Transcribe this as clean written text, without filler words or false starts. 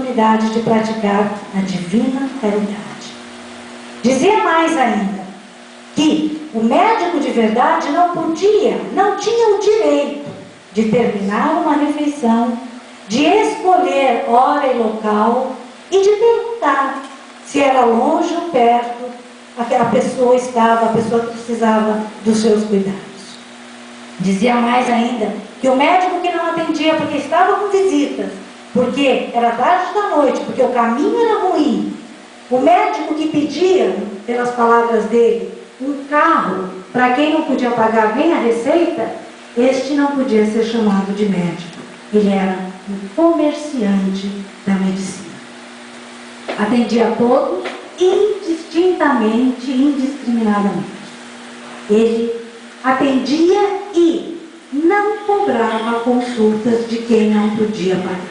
oportunidade de praticar a divina caridade. Dizia mais ainda, que o médico de verdade não tinha o direito de terminar uma refeição, de escolher hora e local e de perguntar se era longe ou perto a pessoa que precisava dos seus cuidados. Dizia mais ainda que o médico que não atendia porque estava com visitas, porque era tarde da noite, porque o caminho era ruim, o médico que pedia, pelas palavras dele, um carro para quem não podia pagar bem a receita, este não podia ser chamado de médico. Ele era um comerciante da medicina. Atendia a todos indistintamente, indiscriminadamente. Ele atendia e não cobrava consultas de quem não podia pagar.